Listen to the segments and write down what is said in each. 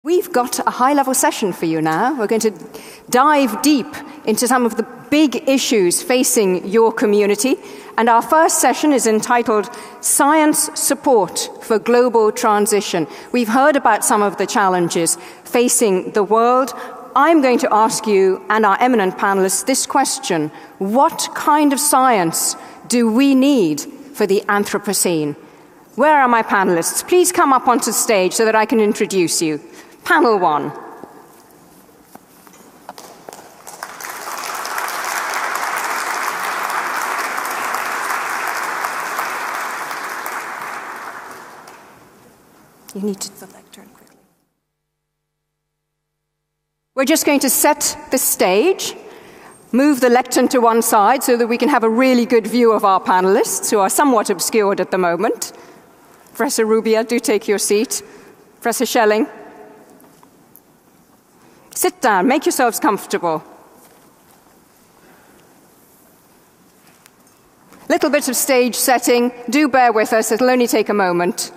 We've got a high-level session for you now. We're going to dive deep into some of the big issues facing your community. And our first session is entitled Science Support for Global Transition. We've heard about some of the challenges facing the world. I'm going to ask you and our eminent panelists this question: what kind of science do we need for the Anthropocene? Where are my panelists? Please come up onto stage so that I can introduce you. Panel 1. You need to the lectern quickly. We're just going to set the stage, move the lectern to one side so that we can have a really good view of our panelists, who are somewhat obscured at the moment. Professor Rubia, do take your seat. Professor Schelling. Sit down, make yourselves comfortable. Little bit of stage setting. Do bear with us, it'll only take a moment.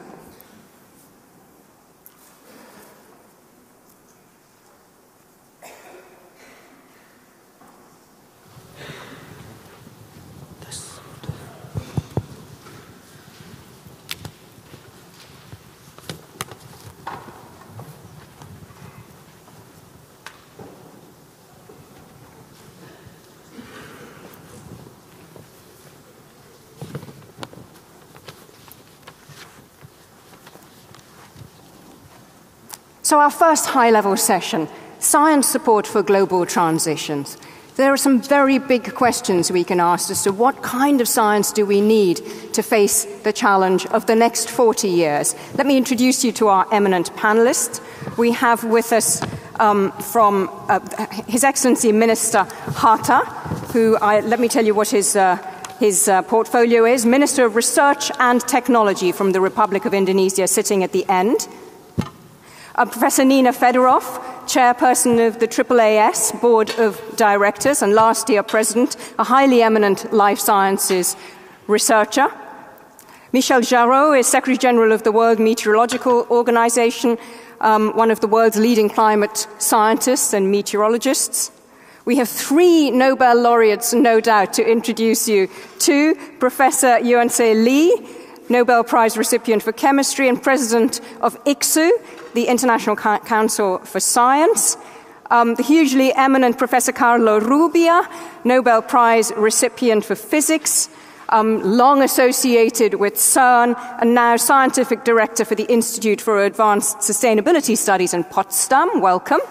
So our first high-level session, Science Support for Global Transitions. There are some very big questions we can ask as to what kind of science do we need to face the challenge of the next 40 years. Let me introduce you to our eminent panelists. We have with us from His Excellency Minister Hatta, who, let me tell you what his portfolio is. Minister of Research and Technology from the Republic of Indonesia, sitting at the end. Professor Nina Fedorov, chairperson of the IIAS Board of Directors and last year president, a highly eminent life sciences researcher. Michel Jarraud is Secretary General of the World Meteorological Organization, one of the world's leading climate scientists and meteorologists. We have 3 Nobel laureates, no doubt, to introduce you to. Professor Yuan-Se Lee, Nobel Prize recipient for chemistry and president of IICSU, the International Council for Science. The hugely eminent Professor Carlo Rubbia, Nobel Prize recipient for physics, long associated with CERN, and now scientific director for the Institute for Advanced Sustainability Studies in Potsdam. Welcome.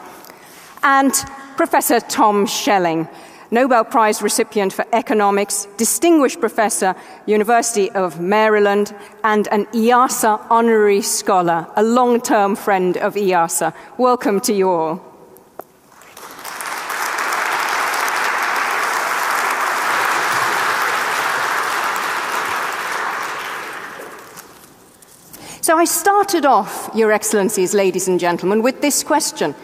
And Professor Tom Schelling, Nobel Prize recipient for economics, distinguished professor, University of Maryland, and an IIASA honorary scholar, a long-term friend of IIASA. Welcome to you all. So I started off, Your Excellencies, ladies and gentlemen, with this question: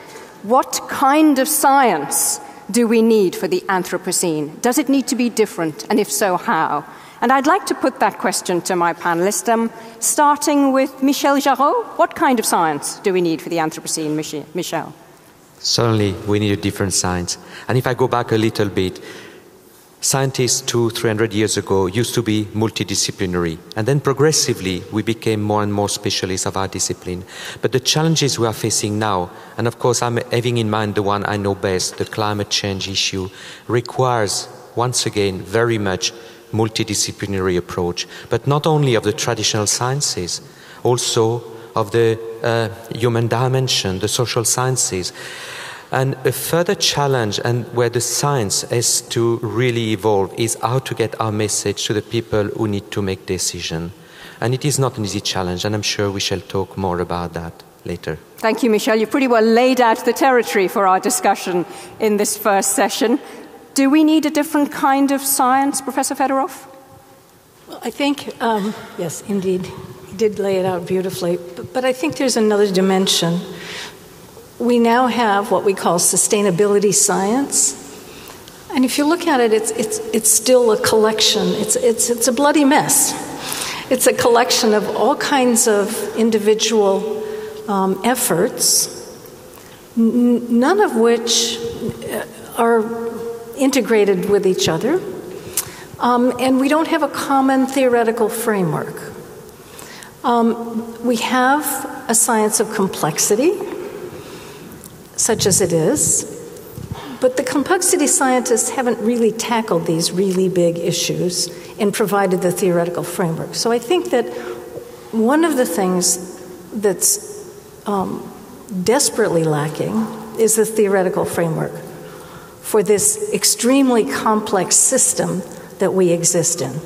what kind of science do we need for the Anthropocene? Does it need to be different, and if so, how? And I'd like to put that question to my panelists, starting with Michel Jarraud. What kind of science do we need for the Anthropocene, Michel? Certainly, we need a different science. And if I go back a little bit, scientists 200-300 years ago used to be multidisciplinary, and then progressively we became more and more specialists of our discipline. But the challenges we are facing now, and of course I'm having in mind the one I know best, the climate change issue, requires once again very much multidisciplinary approach, but not only of the traditional sciences, also of the human dimension, the social sciences. And a further challenge, and where the science has to really evolve, is how to get our message to the people who need to make decisions. And it is not an easy challenge, and I'm sure we shall talk more about that later. Thank you, Michel. You pretty well laid out the territory for our discussion in this first session. Do we need a different kind of science, Professor Fedorov? Well, I think, yes, indeed, you did lay it out beautifully. But I think there's another dimension. We now have what we call sustainability science. And if you look at it, it's still a collection. It's a bloody mess. It's a collection of all kinds of individual efforts none of which are integrated with each other, and we don't have a common theoretical framework. We have a science of complexity, such as it is, but the complexity scientists haven't really tackled these really big issues and provided the theoretical framework. So I think that one of the things that's desperately lacking is the theoretical framework for this extremely complex system that we exist in.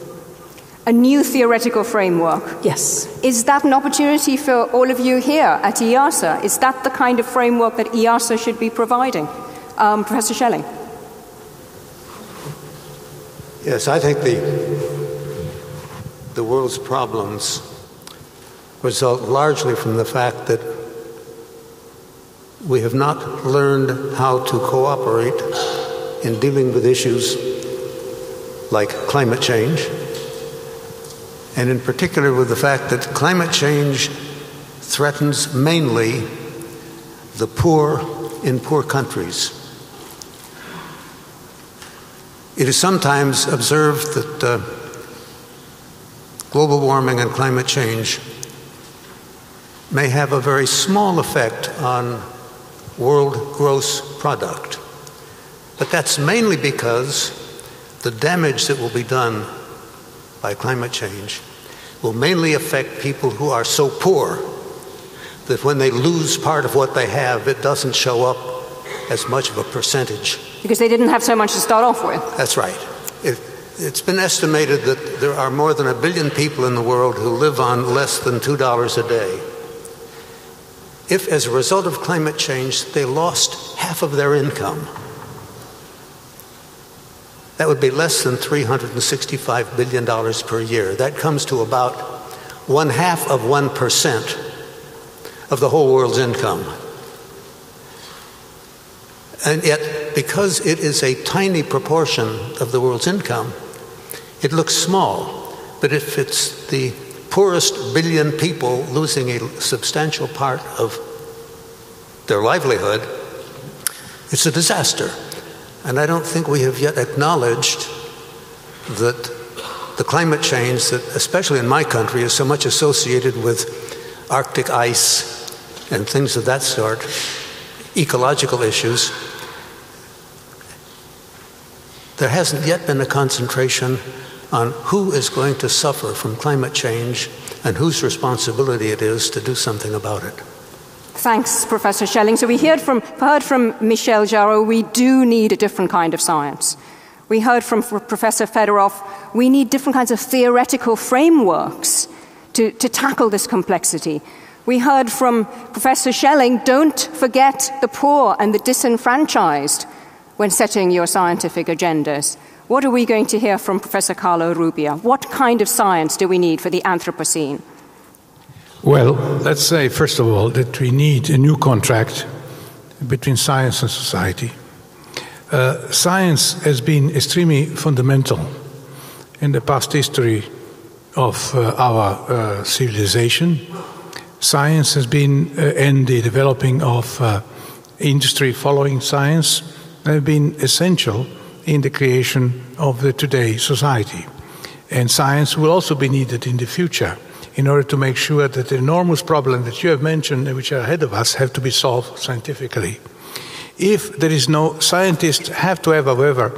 A new theoretical framework? Yes. Is that an opportunity for all of you here at IIASA? Is that the kind of framework that IIASA should be providing? Professor Schelling. Yes, I think the world's problems result largely from the fact that we have not learned how to cooperate in dealing with issues like climate change, and in particular with the fact that climate change threatens mainly the poor in poor countries. It is sometimes observed that global warming and climate change may have a very small effect on world gross product. But that's mainly because the damage that will be done by climate change will mainly affect people who are so poor that when they lose part of what they have, it doesn't show up as much of a percentage. Because they didn't have so much to start off with. That's right. It's been estimated that there are more than 1 billion people in the world who live on less than $2 a day. If, as a result of climate change, they lost half of their income, that would be less than $365 billion per year. That comes to about 0.5% of the whole world's income. And yet, because it is a tiny proportion of the world's income, it looks small. But if it's the poorest 1 billion people losing a substantial part of their livelihood, it's a disaster. And I don't think we have yet acknowledged that the climate change that, especially in my country, is so much associated with Arctic ice and things of that sort, ecological issues. There hasn't yet been a concentration on who is going to suffer from climate change and whose responsibility it is to do something about it. Thanks, Professor Schelling. So we heard from Michel Jarreau, we do need a different kind of science. We heard from Professor Fedorov, we need different kinds of theoretical frameworks to tackle this complexity. We heard from Professor Schelling, don't forget the poor and the disenfranchised when setting your scientific agendas. What are we going to hear from Professor Carlo Rubbia? What kind of science do we need for the Anthropocene? Well, let's say, first of all, that we need a new contract between science and society. Science has been extremely fundamental in the past history of our civilization. Science has been, and the developing of industry following science, have been essential in the creation of the today's society. And science will also be needed in the future in order to make sure that the enormous problems that you have mentioned, which are ahead of us, have to be solved scientifically. If there is no, scientists have to have, however,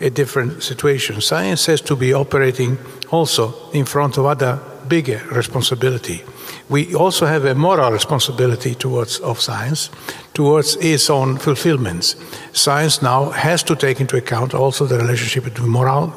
a different situation. Science has to be operating also in front of other bigger responsibility. We also have a moral responsibility towards science, towards its own fulfillments. Science now has to take into account also the relationship between moral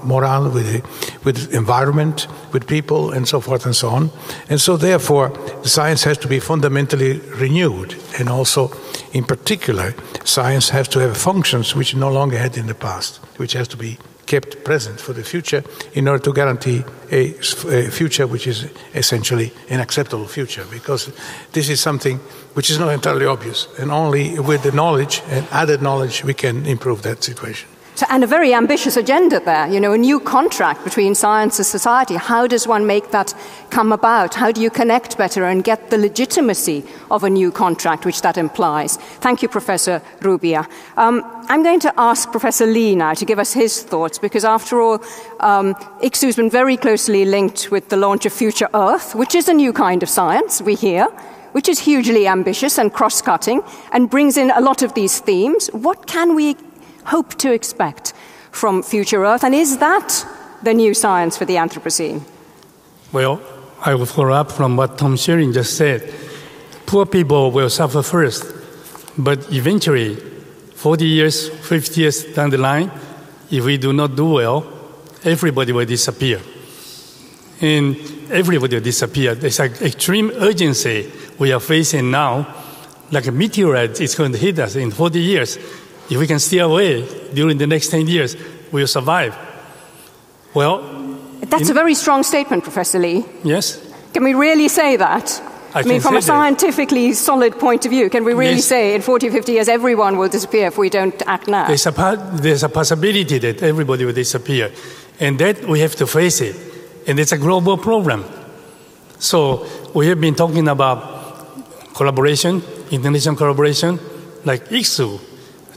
with environment, with people, and so forth and so on. And so therefore, science has to be fundamentally renewed. And also, in particular, science has to have functions which it no longer had in the past, which has to be kept present for the future in order to guarantee a future which is essentially an acceptable future, because this is something which is not entirely obvious, and only with the knowledge and added knowledge we can improve that situation. And a very ambitious agenda there, you know, a new contract between science and society. How does one make that come about? How do you connect better and get the legitimacy of a new contract, which that implies? Thank you, Professor Rubia. I'm going to ask Professor Lee now to give us his thoughts, because after all, IIASA has been very closely linked with the launch of Future Earth, which is a new kind of science, we hear, which is hugely ambitious and cross-cutting and brings in a lot of these themes. What can we hope to expect from Future Earth, and is that the new science for the Anthropocene? Well, I will follow up from what Tom Shearing just said. Poor people will suffer first, but eventually, 40 years, 50 years down the line, if we do not do well, everybody will disappear. And everybody will disappear. There's an extreme urgency we are facing now, like a meteorite is going to hit us in 40 years. If we can stay away during the next 10 years, we'll survive. Well, that's a very strong statement, Professor Lee. Yes. Can we really say that? I mean, from a scientifically solid point of view, can we really say in 40, 50 years everyone will disappear if we don't act now? There's a possibility that everybody will disappear. And that we have to face it. And it's a global problem. So we have been talking about collaboration, international collaboration, like IIASA.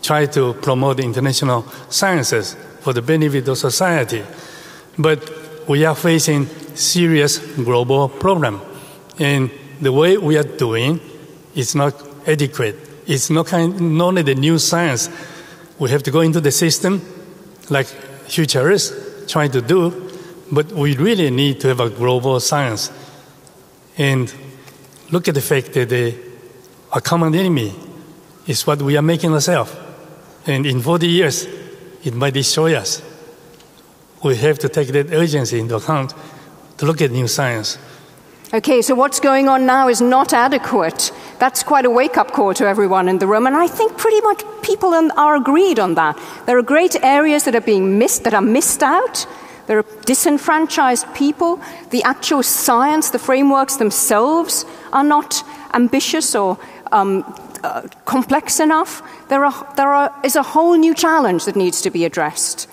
Try to promote international sciences for the benefit of society. But we are facing serious global problem. And the way we are doing is not adequate. It's not only the new science. We have to go into the system like futurists trying to do, but we really need to have a global science. And look at the fact that a common enemy is what we are making ourselves. And in 40 years, it might destroy us. We have to take that urgency into account to look at new science. Okay, so what's going on now is not adequate. That's quite a wake-up call to everyone in the room, and I think pretty much people are agreed on that. There are great areas that are being missed, that are missed out. There are disenfranchised people. The actual science, the frameworks themselves are not ambitious or complex enough. There is a whole new challenge that needs to be addressed.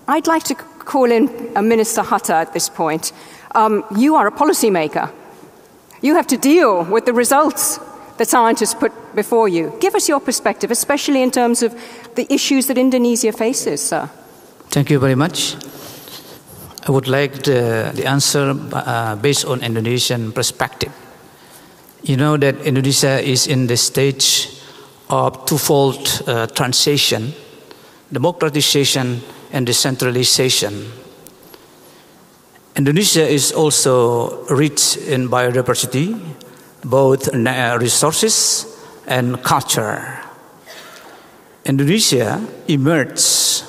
I'd like to call in Minister Hatta at this point. You are a policymaker. You have to deal with the results that scientists put before you. Give us your perspective, especially in terms of the issues that Indonesia faces, sir. Thank you very much. I would like the answer based on Indonesian perspective. You know that Indonesia is in the stage of twofold transition, democratization and decentralization. Indonesia is also rich in biodiversity, both resources and culture. Indonesia emerged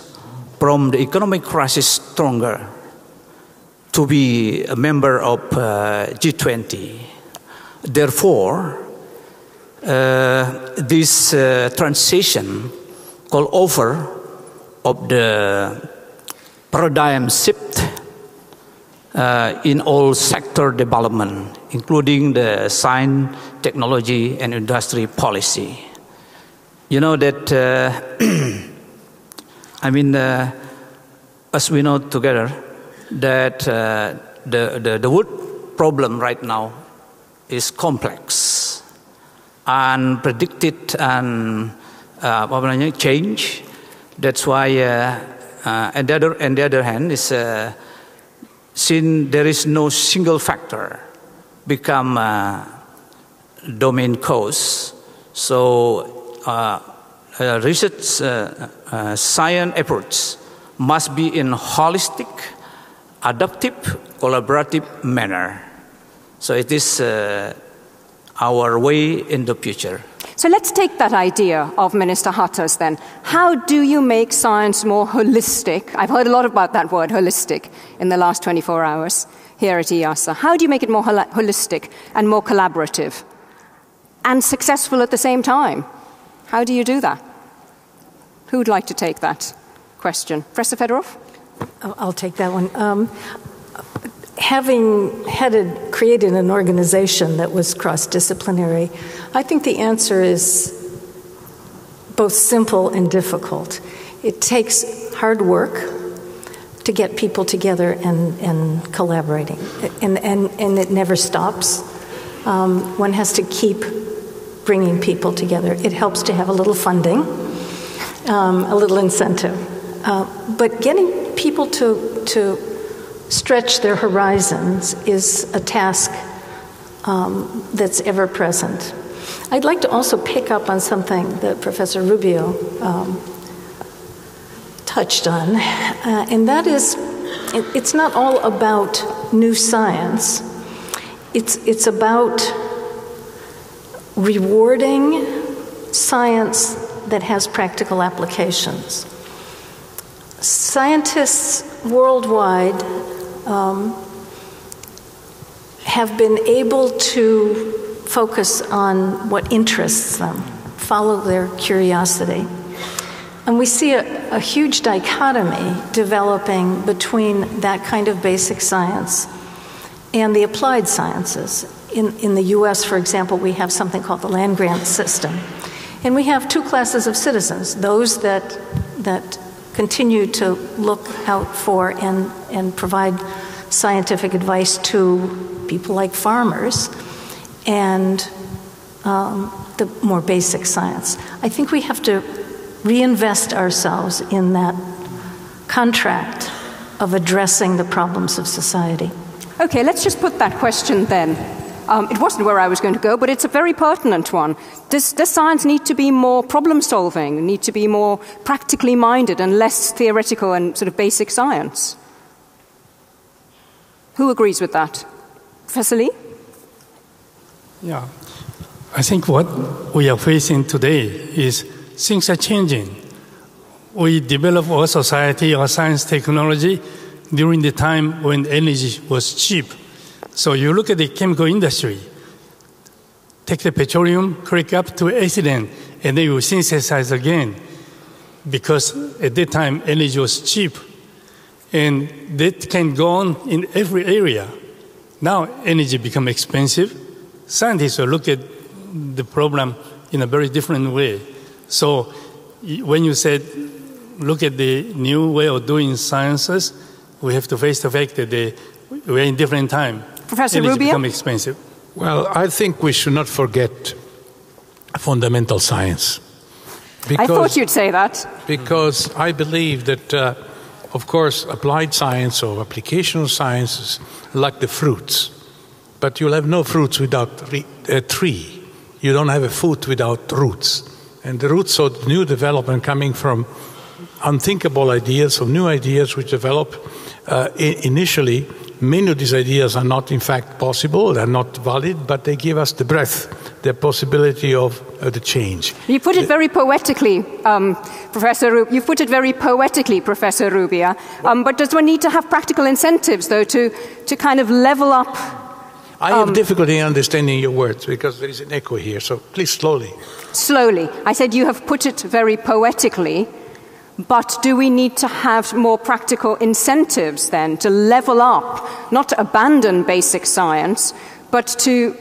from the economic crisis stronger to be a member of G20. Therefore, this transition call over of the paradigm shift in all sector development, including the science, technology, and industry policy. You know that, as we know together, that the wood problem right now is complex, unpredicted, and change. That's why, on the other hand, is since there is no single factor become domain cause, so research science efforts must be in holistic, adaptive, collaborative manner. So it is our way in the future. So let's take that idea of Minister Hatta's then. How do you make science more holistic? I've heard a lot about that word, holistic, in the last 24 hours here at IIASA. How do you make it more holistic and more collaborative and successful at the same time? How do you do that? Who would like to take that question? Professor Fedorov? I'll take that one. Having created an organization that was cross-disciplinary, I think the answer is both simple and difficult. It takes hard work to get people together and collaborating. And it never stops. One has to keep bringing people together. It helps to have a little funding, a little incentive. But getting people to stretch their horizons is a task that's ever present. I'd like to also pick up on something that Professor Rubio touched on, and that is, it's not all about new science. It's about rewarding science that has practical applications. Scientists worldwide have been able to focus on what interests them, follow their curiosity. And we see a huge dichotomy developing between that kind of basic science and the applied sciences. In the US, for example, we have something called the land grant system. And we have two classes of citizens, those that continue to look out for and provide scientific advice to people like farmers, and the more basic science. I think we have to reinvest ourselves in that contract of addressing the problems of society. Okay, let's just put that question then. It wasn't where I was going to go, but it's a very pertinent one. Does science need to be more problem-solving, need to be more practically minded and less theoretical and sort of basic science? Who agrees with that? Professor Lee? Yeah. I think what we are facing today is things are changing. We developed our society, our science technology, during the time when energy was cheap. So you look at the chemical industry, take the petroleum, crack up to ethylene, and then you synthesize again. Because at that time, energy was cheap. And that can go on in every area. Now energy become expensive. Scientists will look at the problem in a very different way. So when you said, look at the new way of doing sciences, we have to face the fact that we're in different time. Professor Energy Rubio? become expensive. Well, I think we should not forget fundamental science. I thought you'd say that. Because I believe that, of course, applied science or applicational science is like the fruits. But you'll have no fruits without a tree. You don't have a food without roots. And the roots of new development coming from unthinkable ideas, of new ideas which develop initially. Many of these ideas are not in fact possible, they're not valid, but they give us the breath, the possibility of the change. You put it very poetically, Professor Rubio. You put it very poetically, Professor Rubio. But does one need to have practical incentives, though, to kind of level up? I have difficulty understanding your words because there is an echo here, so please slowly. Slowly. I said you have put it very poetically, but do we need to have more practical incentives then to level up, not to abandon basic science, but to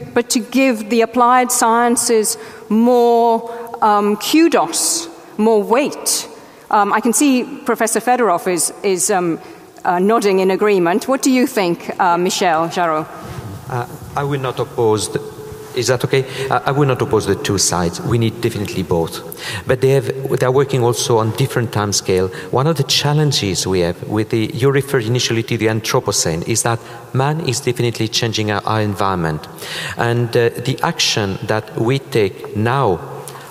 give the applied sciences more kudos, more weight? I can see Professor Fedorov is nodding in agreement. What do you think, Michel Jarreau? I will not oppose. Is that okay? I will not oppose the two sides. We need definitely both. But they are working also on different time scale. One of the challenges we have with you referred initially to the Anthropocene, is that man is definitely changing our environment. And the action that we take now,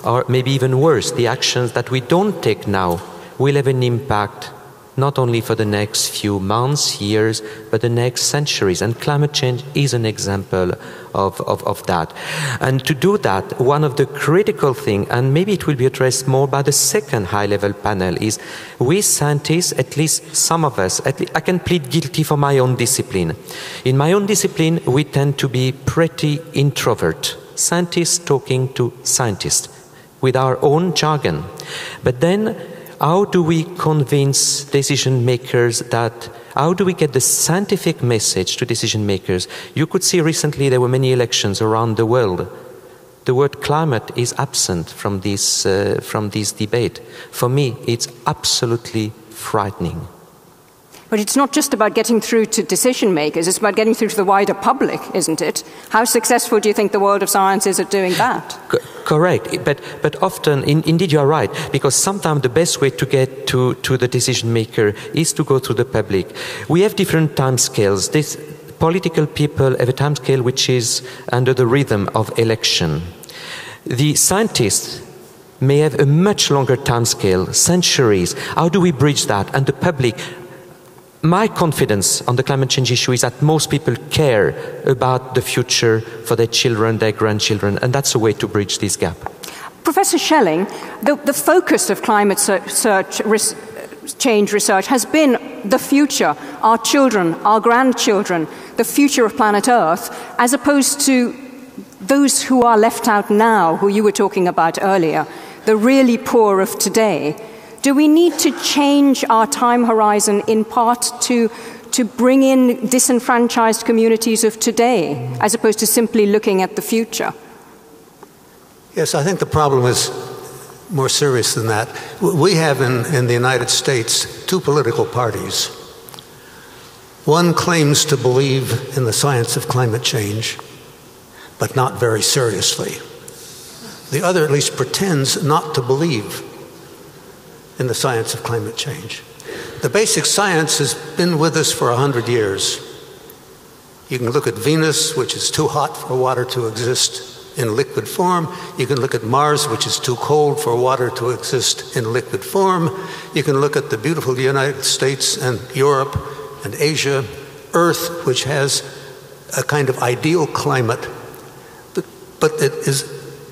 or maybe even worse, the actions that we don't take now, will have an impact not only for the next few months, years, but the next centuries. And climate change is an example of that. And to do that, one of the critical things, and maybe it will be addressed more by the second high-level panel, is we scientists, at least some of us, I can plead guilty for my own discipline. In my own discipline, we tend to be pretty introvert, scientists talking to scientists, with our own jargon. But then, how do we convince decision makers how do we get the scientific message to decision makers? You could see recently there were many elections around the world. The word climate is absent from this debate. For me, it's absolutely frightening. But it's not just about getting through to decision makers, it's about getting through to the wider public, isn't it? How successful do you think the world of science is at doing that? Correct, but often, indeed you are right, because sometimes the best way to get to the decision maker is to go through the public. We have different time scales. Political people have a time scale which is under the rhythm of election. The scientists may have a much longer time scale, centuries. How do we bridge that? And the public, my confidence on the climate change issue is that most people care about the future for their children, their grandchildren, and that's a way to bridge this gap. Professor Schelling, the focus of climate change research has been the future, our children, our grandchildren, the future of planet Earth, as opposed to those who are left out now, who you were talking about earlier, the really poor of today. Do we need to change our time horizon in part to bring in disenfranchised communities of today, as opposed to simply looking at the future? Yes, I think the problem is more serious than that. We have in the United States two political parties. One claims to believe in the science of climate change, but not very seriously. The other at least pretends not to believe in the science of climate change. The basic science has been with us for 100 years. You can look at Venus, which is too hot for water to exist in liquid form. You can look at Mars, which is too cold for water to exist in liquid form. You can look at the beautiful United States and Europe and Asia, Earth, which has a kind of ideal climate, but it is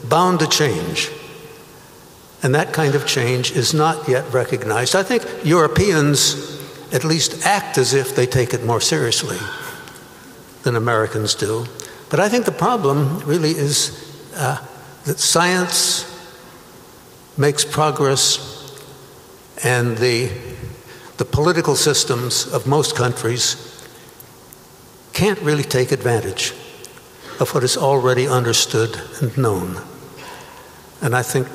bound to change. And that kind of change is not yet recognized. I think Europeans at least act as if they take it more seriously than Americans do. But I think the problem really is that science makes progress, and the political systems of most countries can't really take advantage of what is already understood and known. And I think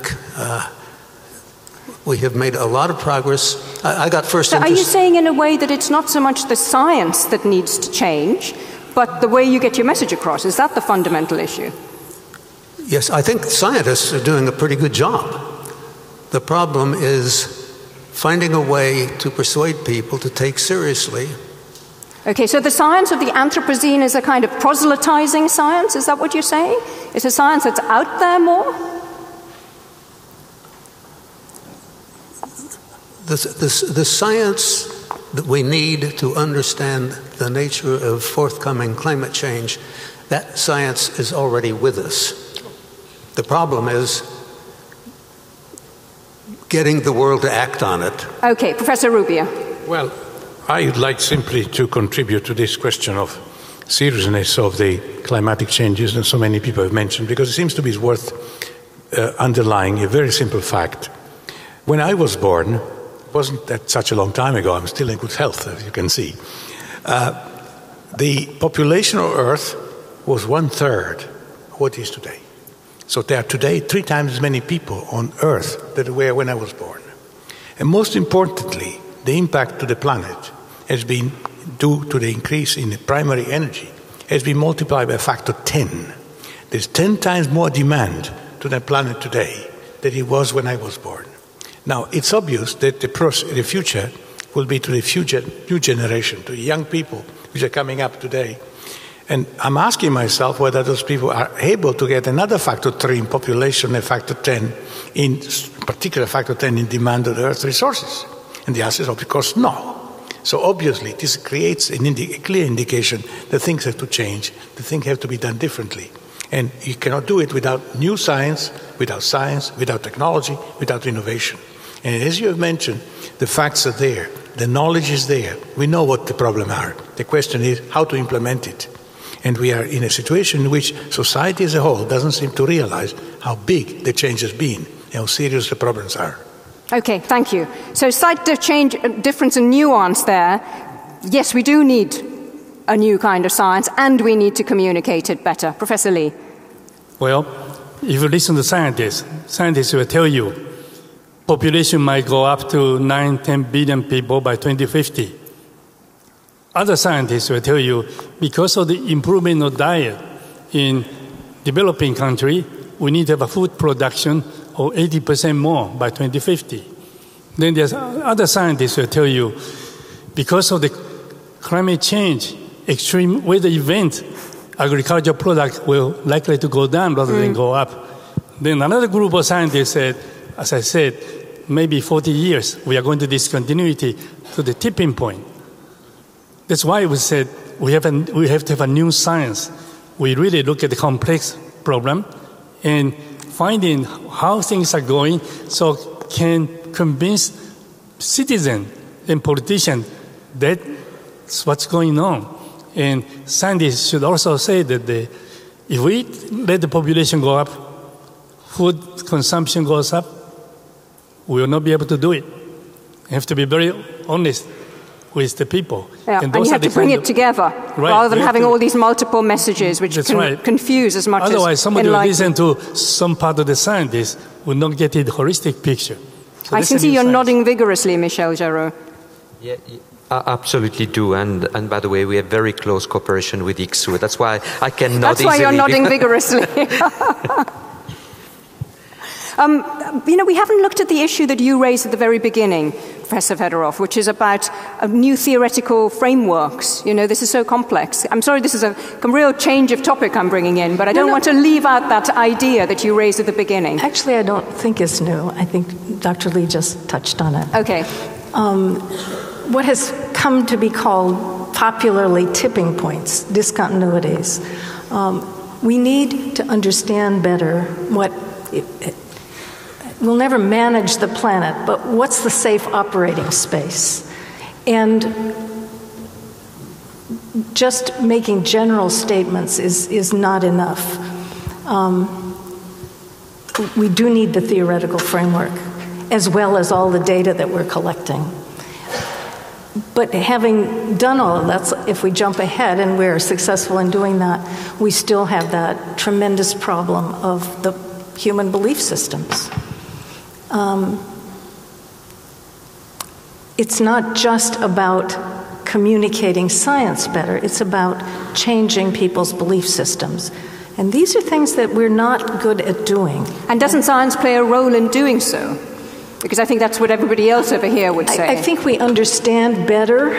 we have made a lot of progress. I got first interest. Are you saying in a way that it's not so much the science that needs to change, but the way you get your message across? Is that the fundamental issue? Yes, I think scientists are doing a pretty good job. The problem is finding a way to persuade people to take seriously. Okay, so the science of the Anthropocene is a kind of proselytizing science? Is that what you're saying? It's a science that's out there more? The science that we need to understand the nature of forthcoming climate change, that science is already with us. The problem is getting the world to act on it. Okay, Professor Rubio. Well, I would like simply to contribute to this question of seriousness of the climatic changes that so many people have mentioned, because it seems to be worth underlying a very simple fact. When I was born, it wasn't that such a long time ago, I'm still in good health, as you can see. The population of Earth was 1/3 what it is today. So there are today 3 times as many people on Earth than there were when I was born. And most importantly, the impact to the planet has been due to the increase in the primary energy, has been multiplied by a factor 10. There's 10 times more demand to the planet today than it was when I was born. Now, it's obvious that the future will be to the future new generation, to the young people which are coming up today. And I'm asking myself whether those people are able to get another factor 3 in population, a factor 10 in particular factor 10 in demand of the Earth's resources. And the answer is, of course, no. So obviously, this creates a clear indication that things have to change, that things have to be done differently. And you cannot do it without new science, without technology, without innovation. And as you have mentioned, the facts are there, the knowledge is there, we know what the problems are. The question is how to implement it. And we are in a situation in which society as a whole doesn't seem to realize how big the change has been, how serious the problems are. Okay, thank you. So slight difference and nuance there. Yes, we do need a new kind of science, and we need to communicate it better. Professor Lee. Well, if you listen to scientists will tell you population might go up to 9-10 billion people by 2050. Other scientists will tell you, because of the improvement of diet in developing country, we need to have a food production of 80% more by 2050. Then there's other scientists will tell you, because of the climate change, extreme weather event, agricultural product will likely to go down rather than go up. Then another group of scientists said, as I said, maybe 40 years, we are going to discontinuity to the tipping point. That's why we said we have to have a new science. We really look at the complex problem and finding how things are going so can convince citizens and politicians that's what's going on. And scientists should also say that if we let the population go up, food consumption goes up, we will not be able to do it. You have to be very honest with the people. Yeah, and you have to bring it together, rather than having all these multiple messages which can confuse as much as otherwise, somebody will listen to some part of the scientists will not get the holistic picture. So I can see you're nodding vigorously, Michel Jarreau. Yeah, I absolutely do. And by the way, we have very close cooperation with IIASA. That's why I can nod easily. That's why you're nodding vigorously. We haven't looked at the issue that you raised at the very beginning, Professor Fedorov, which is about new theoretical frameworks. This is so complex. I'm sorry, this is a real change of topic I'm bringing in, but I don't want to leave out that idea that you raised at the beginning. Actually, I don't think it's new. I think Dr. Lee just touched on it. Okay. What has come to be called popularly tipping points, discontinuities. We need to understand better what we'll never manage the planet, but what's the safe operating space? And just making general statements is not enough. We do need the theoretical framework, as well as all the data that we're collecting. But having done all of that, if we jump ahead and we're successful in doing that, we still have that tremendous problem of the human belief systems. It's not just about communicating science better, it's about changing people's belief systems. And these are things that we're not good at doing. And doesn't science play a role in doing so? Because I think that's what everybody else over here would say. I think we understand better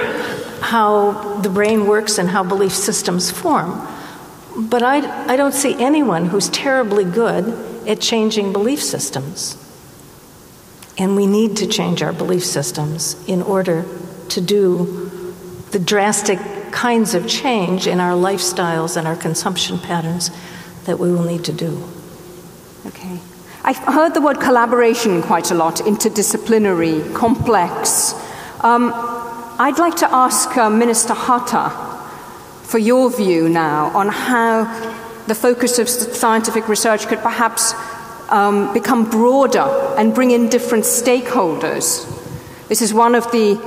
how the brain works and how belief systems form. But I don't see anyone who's terribly good at changing belief systems. And we need to change our belief systems in order to do the drastic kinds of change in our lifestyles and our consumption patterns that we will need to do. Okay. I've heard the word collaboration quite a lot, interdisciplinary, complex. I'd like to ask Minister Hatta for your view now on how the focus of scientific research could perhaps become broader and bring in different stakeholders. This is one of the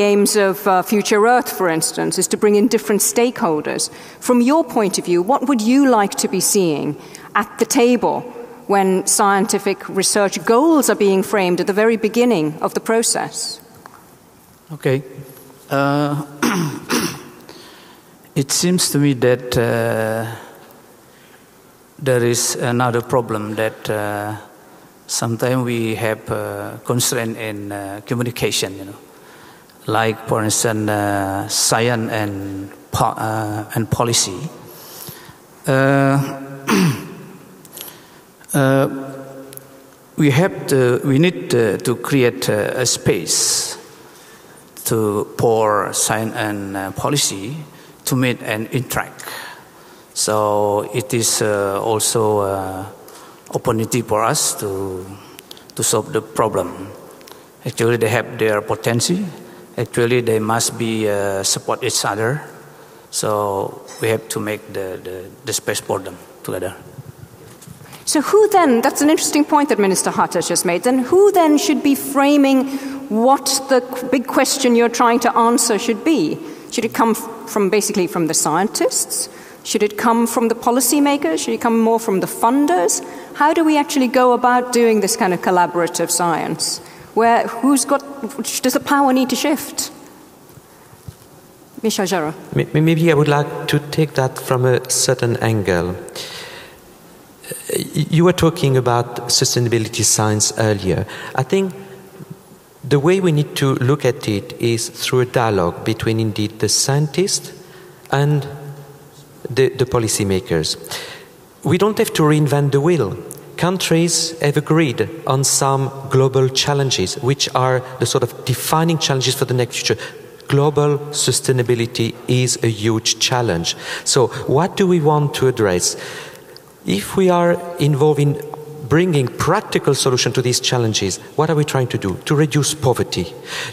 aims of Future Earth, for instance, is to bring in different stakeholders. From your point of view, what would you like to be seeing at the table when scientific research goals are being framed at the very beginning of the process? Okay. It seems to me that there is another problem that sometimes we have constraint in communication, like, for instance, science and policy. We need to create a space for science and policy to meet and interact. So it is also an opportunity for us to solve the problem. Actually, they have their potential. Actually, they must be support each other. So we have to make the space for them together. So who then, that's an interesting point that Minister Hatta just made, then who then should be framing what the big question you're trying to answer should be? Should it come from basically from the scientists? Should it come from the policymakers? Should it come more from the funders? How do we actually go about doing this kind of collaborative science? Does the power need to shift? Michel Jarreau. Maybe I would like to take that from a certain angle. You were talking about sustainability science earlier. I think the way we need to look at it is through a dialogue between indeed the scientists and the policymakers. We don't have to reinvent the wheel. Countries have agreed on some global challenges, which are the sort of defining challenges for the next future. Global sustainability is a huge challenge. So what do we want to address? If we are involved in bringing practical solutions to these challenges, what are we trying to do? To reduce poverty,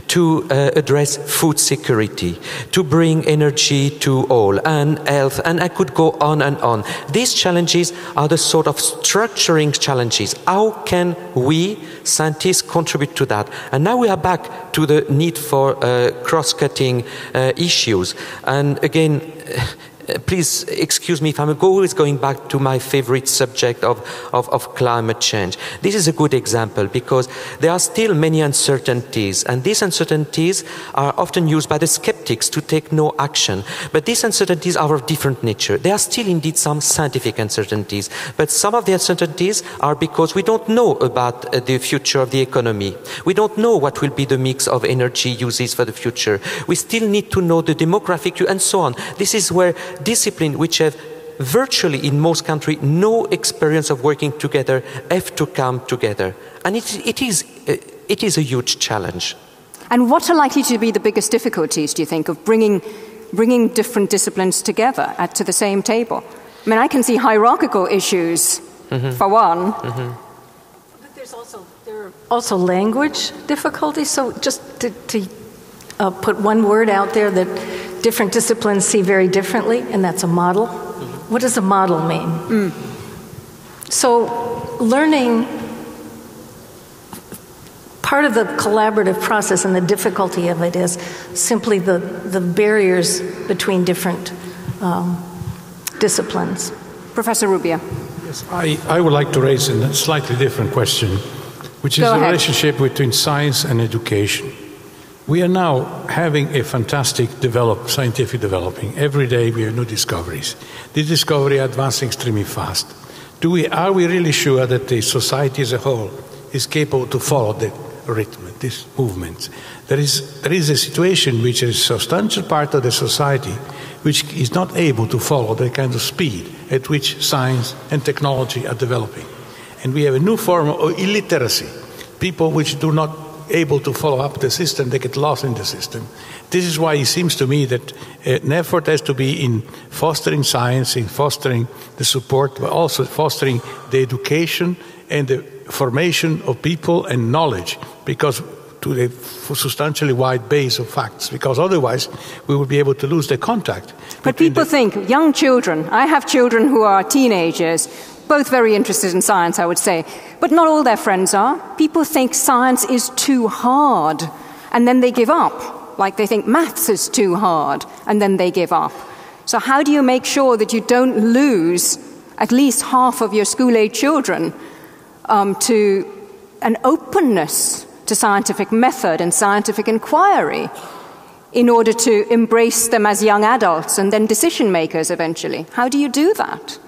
to address food security, to bring energy to all, and health, and I could go on and on. These challenges are the sort of structuring challenges. How can we, scientists, contribute to that? And now we are back to the need for cross-cutting issues. And again, please excuse me if I'm always going back to my favorite subject of climate change. This is a good example because there are still many uncertainties, and these uncertainties are often used by the skeptics to take no action. But these uncertainties are of different nature. There are still indeed some scientific uncertainties, but some of the uncertainties are because we don't know about the future of the economy. We don't know what will be the mix of energy uses for the future. We still need to know the demographic and so on. This is where discipline which have virtually in most countries no experience of working together have to come together. And it is a huge challenge. And what are likely to be the biggest difficulties, do you think, of bringing different disciplines together to the same table? I mean, I can see hierarchical issues, for one. But there are also language difficulties. So just to put one word out there that different disciplines see very differently, and that's a model. What does a model mean? So learning, part of the collaborative process and the difficulty of it is simply the barriers between different disciplines. Professor Rubio. Yes, I would like to raise a slightly different question, which is the relationship between science and education. We are now having a fantastic scientific developing. Every day we have new discoveries. These discoveries are advancing extremely fast. Are we really sure that the society as a whole is capable to follow the rhythm, this movement? There is a situation which is a substantial part of the society which is not able to follow the kind of speed at which science and technology are developing. And we have a new form of illiteracy. People which do not able to follow up the system, they get lost in the system. This is why it seems to me that an effort has to be in fostering science, in fostering the support, but also fostering the education and the formation of people and knowledge, because to a substantially wide base of facts, because otherwise we will be able to lose the contact. But people think, young children, I have children who are teenagers, both very interested in science, I would say, but not all their friends are. People think science is too hard, and then they give up. Like they think maths is too hard, and then they give up. So how do you make sure that you don't lose at least half of your school-age children to an openness to scientific method and scientific inquiry in order to embrace them as young adults and then decision makers eventually? How do you do that?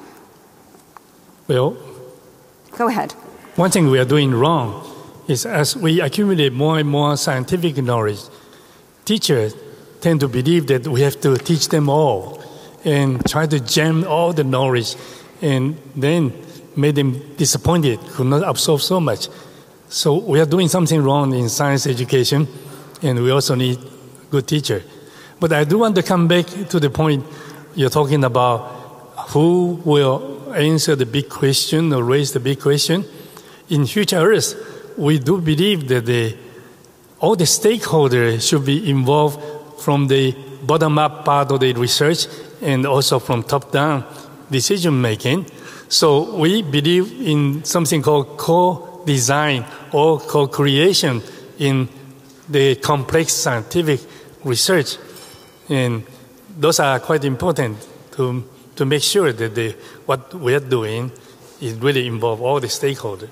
Well, go ahead. One thing we are doing wrong is as we accumulate more and more scientific knowledge, teachers tend to believe that we have to teach them all and try to jam all the knowledge and then make them disappointed, could not absorb so much. So we are doing something wrong in science education, and we also need good teachers. But I do want to come back to the point you're talking about, who will answer the big question or raise the big question. In Future Earth, we do believe that all the stakeholders should be involved from the bottom-up part of the research and also from top-down decision-making. So we believe in something called co-design or co-creation in the complex scientific research. And those are quite important to make sure that what we are doing it really involves all the stakeholders.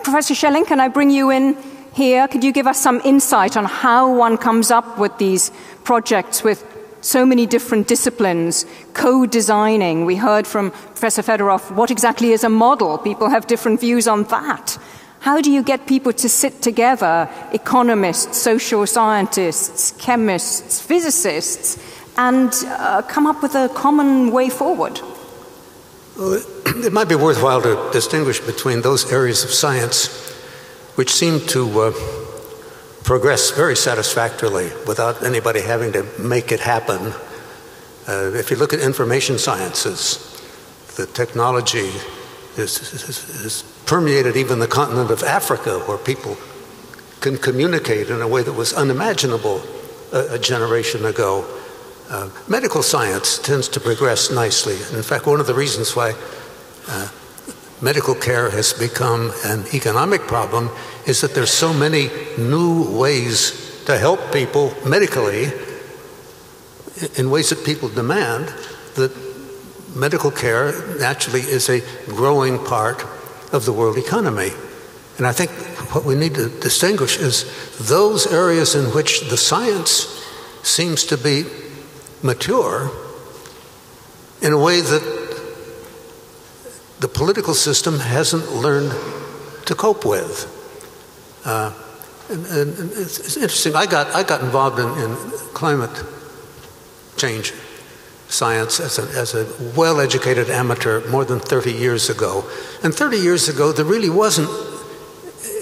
Professor Schelling, can I bring you in here? Could you give us some insight on how one comes up with these projects with so many different disciplines, co-designing? We heard from Professor Fedorov, what exactly is a model? People have different views on that. How do you get people to sit together, economists, social scientists, chemists, physicists, and come up with a common way forward? Well, it might be worthwhile to distinguish between those areas of science which seem to progress very satisfactorily without anybody having to make it happen. If you look at information sciences, the technology is permeated even the continent of Africa, where people can communicate in a way that was unimaginable a generation ago. Medical science tends to progress nicely. In fact, one of the reasons why medical care has become an economic problem is that there's so many new ways to help people medically in ways that people demand, that medical care naturally is a growing part of the world economy. And I think what we need to distinguish is those areas in which the science seems to be mature in a way that the political system hasn't learned to cope with. And it's interesting. I got involved in climate change science as a well-educated amateur more than 30 years ago. And 30 years ago, there really wasn't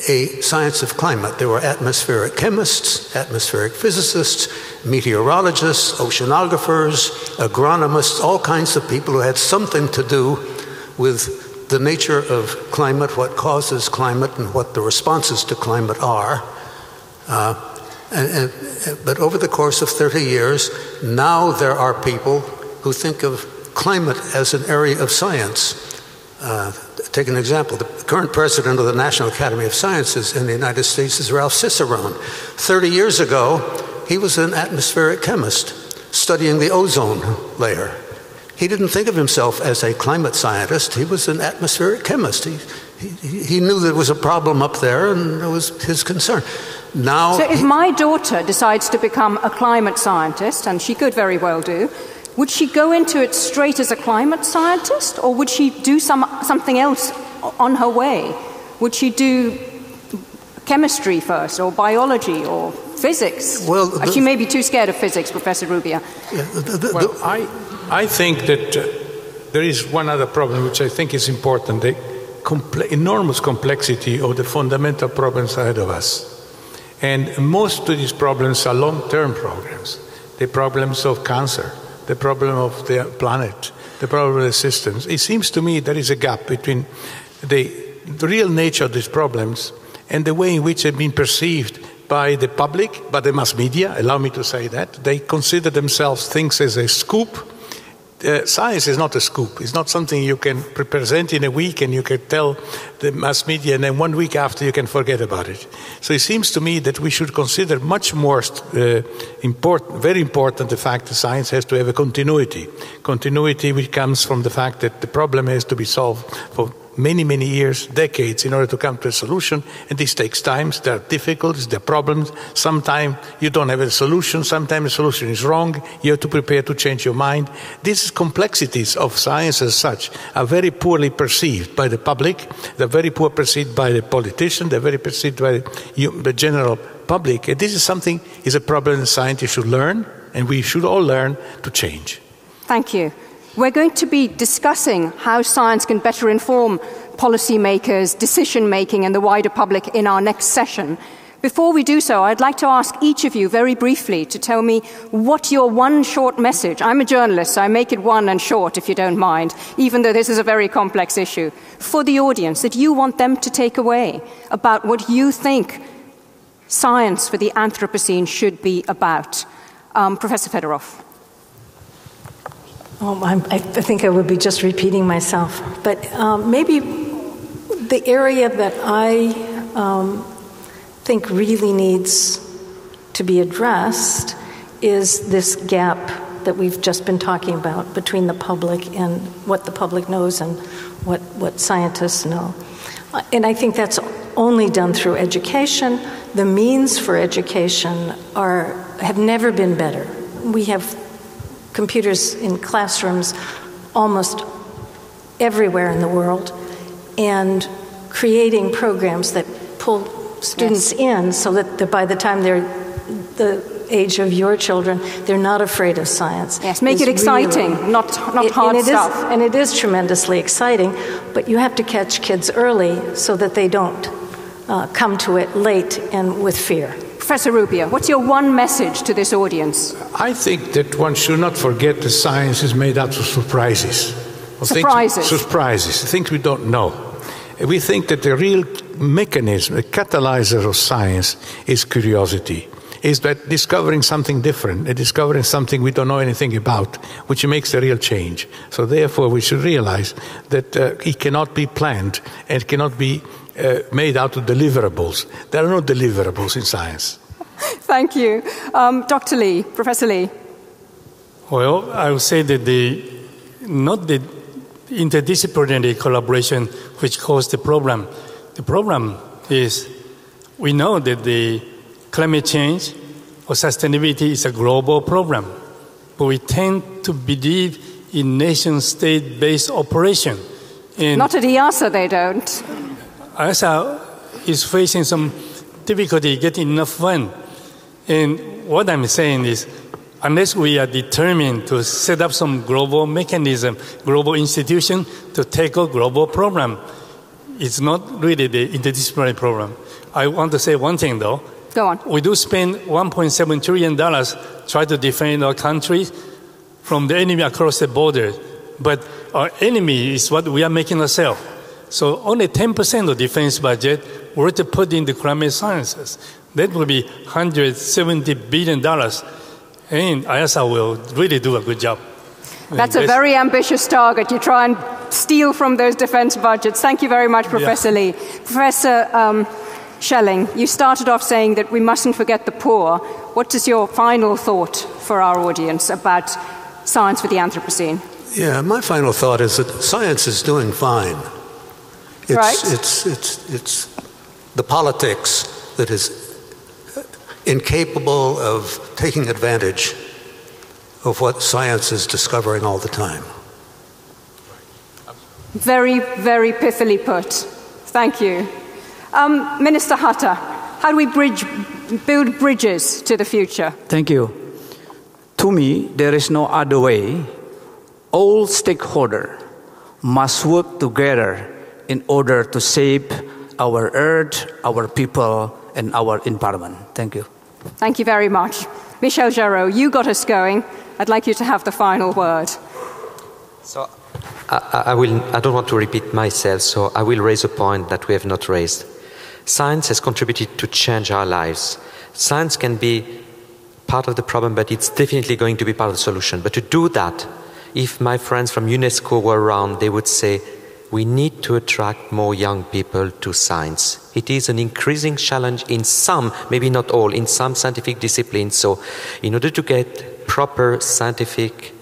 a science of climate. There were atmospheric chemists, atmospheric physicists, meteorologists, oceanographers, agronomists, all kinds of people who had something to do with the nature of climate, what causes climate, and what the responses to climate are. But over the course of 30 years, now there are people who think of climate as an area of science. Take an example. The current president of the National Academy of Sciences in the United States is Ralph Cicerone. 30 years ago, he was an atmospheric chemist studying the ozone layer. He didn't think of himself as a climate scientist. He was an atmospheric chemist. He knew there was a problem up there, and it was his concern. Now, so if my daughter decides to become a climate scientist, and she could very well do, would she go into it straight as a climate scientist, or would she do something else on her way? Would she do chemistry first, or biology, or physics? Well, she may be too scared of physics, Professor Rubia. Yeah, I think that there is one other problem which I think is important, the enormous complexity of the fundamental problems ahead of us. And most of these problems are long-term problems. The problems of cancer, the problem of the planet, the problem of the systems. It seems to me there is a gap between the real nature of these problems and the way in which they've been perceived by the public, by the mass media, allow me to say that. They consider themselves things as a scoop. Science is not a scoop. It's not something you can present in a week and you can tell the mass media, and then 1 week after you can forget about it. So it seems to me that we should consider much more very important the fact that science has to have a continuity. Continuity which comes from the fact that the problem has to be solved for many, many years, decades, in order to come to a solution. And this takes time. There are difficulties, there are problems. Sometimes you don't have a solution. Sometimes the solution is wrong. You have to prepare to change your mind. These complexities of science as such are very poorly perceived by the public. They're very poor perceived by the politicians. They're very perceived by the general public. And this is something, is a problem that scientists should learn, and we should all learn to change. Thank you. We're going to be discussing how science can better inform policymakers, decision-making, and the wider public in our next session. Before we do so, I'd like to ask each of you very briefly to tell me what your one short message, I'm a journalist, so I make it one and short if you don't mind, even though this is a very complex issue, for the audience that you want them to take away about what you think science for the Anthropocene should be about. Professor Fedorov. I think I would be just repeating myself. But maybe the area that I think really needs to be addressed is this gap that we've just been talking about between the public and what the public knows and what scientists know. And I think that's only done through education. The means for education have never been better. We have computers in classrooms almost everywhere in the world, and creating programs that pull students in so that by the time they're the age of your children, they're not afraid of science. Yes, make it exciting, really, not hard stuff. And it is tremendously exciting, but you have to catch kids early so that they don't come to it late and with fear. Professor Rubio, what's your one message to this audience? I think that one should not forget that science is made out of surprises. Surprises, things we don't know. We think that the real mechanism, the catalyzer of science is curiosity. Is that discovering something different, discovering something we don't know anything about, which makes a real change. So therefore we should realize that it cannot be planned and it cannot be made out of deliverables. There are no deliverables in science. Thank you. Dr. Lee, Professor Lee. Well, I would say that not the interdisciplinary collaboration which caused the problem. The problem is we know that the climate change or sustainability is a global problem, but we tend to believe in nation-state-based operation. And not at IIASA, they don't. IIASA is facing some difficulty getting enough fund. And what I'm saying is, unless we are determined to set up some global mechanism, global institution to tackle global problem, it's not really the interdisciplinary problem. I want to say one thing, though. Go on. We do spend $1.7 trillion trying to defend our country from the enemy across the border. But our enemy is what we are making ourselves. So only 10% of defense budget were to put in the climate sciences. That would be $170 billion. And IIASA will really do a good job. That's a very ambitious target. You try and steal from those defense budgets. Thank you very much, Professor Lee. Professor Schelling, you started off saying that we mustn't forget the poor. What is your final thought for our audience about science for the Anthropocene? Yeah, my final thought is that science is doing fine. It's the politics that is incapable of taking advantage of what science is discovering all the time. Very, very pithily put. Thank you. Minister Hatta, how do we build bridges to the future? Thank you. To me, there is no other way. All stakeholders must work together in order to save our earth, our people, and our environment. Thank you. Thank you very much. Michel Jarraud, you got us going. I'd like you to have the final word. So I don't want to repeat myself, so I will raise a point that we have not raised. Science has contributed to change our lives. Science can be part of the problem, but it's definitely going to be part of the solution. But to do that, if my friends from UNESCO were around, they would say, we need to attract more young people to science. It is an increasing challenge in some, maybe not all, in some scientific disciplines. So in order to get proper scientific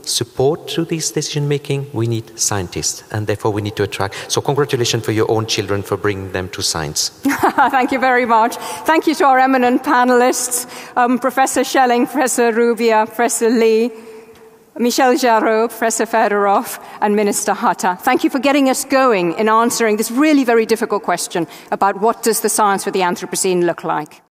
support to this decision-making, we need scientists, and therefore we need to attract. So congratulations for your own children for bringing them to science. Thank you very much. Thank you to our eminent panelists, Professor Schelling, Professor Rubia, Professor Lee, Michel Jarraud, Professor Fedorov, and Minister Hatta. Thank you for getting us going in answering this really very difficult question about what does the science for the Anthropocene look like.